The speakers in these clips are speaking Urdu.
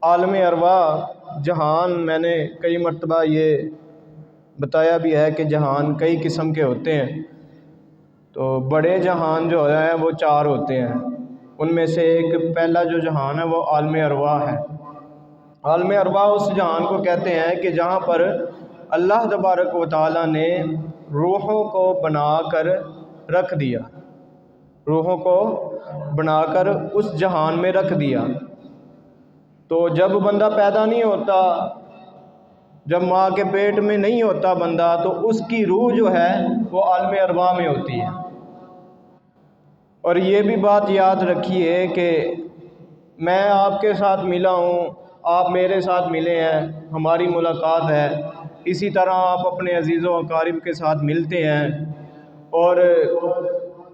عالم ارواح جہان میں نے کئی مرتبہ یہ بتایا بھی ہے کہ جہان کئی قسم کے ہوتے ہیں۔ تو بڑے جہان جو ہیں وہ 4 ہوتے ہیں، ان میں سے ایک پہلا جو جہان ہے وہ عالم ارواح ہے۔ عالم ارواح اس جہان کو کہتے ہیں کہ جہاں پر اللہ تبارک و تعالیٰ نے روحوں کو بنا کر رکھ دیا، روحوں کو بنا کر اس جہان میں رکھ دیا۔ تو جب بندہ پیدا نہیں ہوتا، جب ماں کے پیٹ میں نہیں ہوتا بندہ، تو اس کی روح جو ہے وہ عالم ارواح میں ہوتی ہے۔ اور یہ بھی بات یاد رکھیے کہ میں آپ کے ساتھ ملا ہوں، آپ میرے ساتھ ملے ہیں، ہماری ملاقات ہے، اسی طرح آپ اپنے عزیز و اقارب کے ساتھ ملتے ہیں۔ اور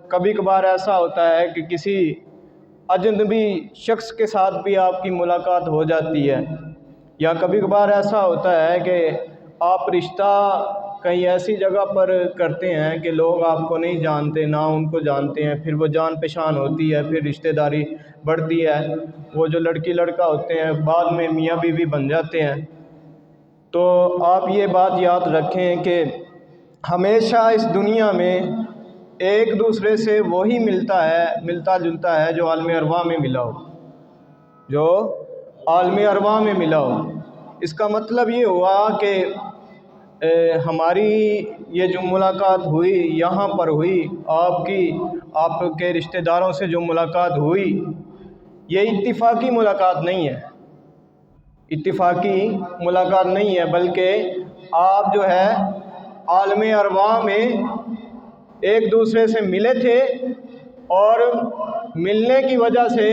کبھی کبھار ایسا ہوتا ہے کہ کسی اجنبی شخص کے ساتھ بھی آپ کی ملاقات ہو جاتی ہے، یا کبھی کبھار ایسا ہوتا ہے کہ آپ رشتہ کہیں ایسی جگہ پر کرتے ہیں کہ لوگ آپ کو نہیں جانتے، نہ ان کو جانتے ہیں، پھر وہ جان پہچان ہوتی ہے، پھر رشتہ داری بڑھتی ہے، وہ جو لڑکی لڑکا ہوتے ہیں بعد میں میاں بیوی بن جاتے ہیں۔ تو آپ یہ بات یاد رکھیں کہ ہمیشہ اس دنیا میں ایک دوسرے سے وہی ملتا جلتا ہے جو عالم ارواح میں ملا ہو، جو عالم ارواح میں ملا ہو۔ اس کا مطلب یہ ہوا کہ ہماری یہ جو ملاقات ہوئی یہاں پر ہوئی، آپ کے رشتہ داروں سے جو ملاقات ہوئی، یہ اتفاقی ملاقات نہیں ہے، اتفاقی ملاقات نہیں ہے، بلکہ آپ جو ہے عالم ارواح میں ایک دوسرے سے ملے تھے، اور ملنے کی وجہ سے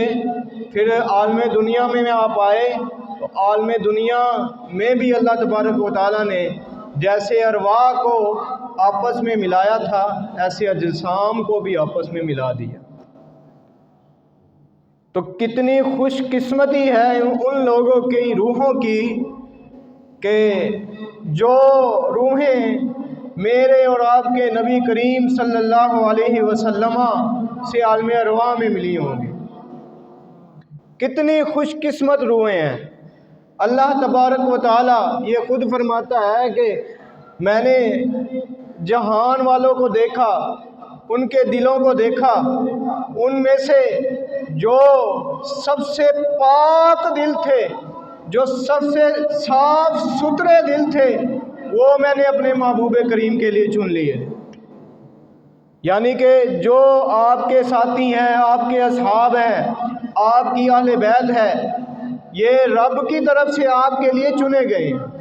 پھر عالم دنیا میں آپ آئے۔ تو عالم دنیا میں بھی اللہ تبارک و تعالیٰ نے جیسے ارواح کو آپس میں ملایا تھا، ایسے اجسام کو بھی آپس میں ملا دیا۔ تو کتنی خوش قسمتی ہے ان لوگوں کی روحوں کی کہ جو روحیں میرے اور آپ کے نبی کریم صلی اللہ علیہ وسلم سے عالم ارواح میں ملی ہوں گی۔ کتنی خوش قسمت روحیں ہیں۔ اللہ تبارک و تعالیٰ یہ خود فرماتا ہے کہ میں نے جہان والوں کو دیکھا، ان کے دلوں کو دیکھا، ان میں سے جو سب سے پاک دل تھے، جو سب سے صاف ستھرے دل تھے، وہ میں نے اپنے محبوب کریم کے لیے چن لیے۔ یعنی کہ جو آپ کے ساتھی ہیں، آپ کے اصحاب ہیں، آپ کی اہل بیت ہے، یہ رب کی طرف سے آپ کے لیے چنے گئے ہیں۔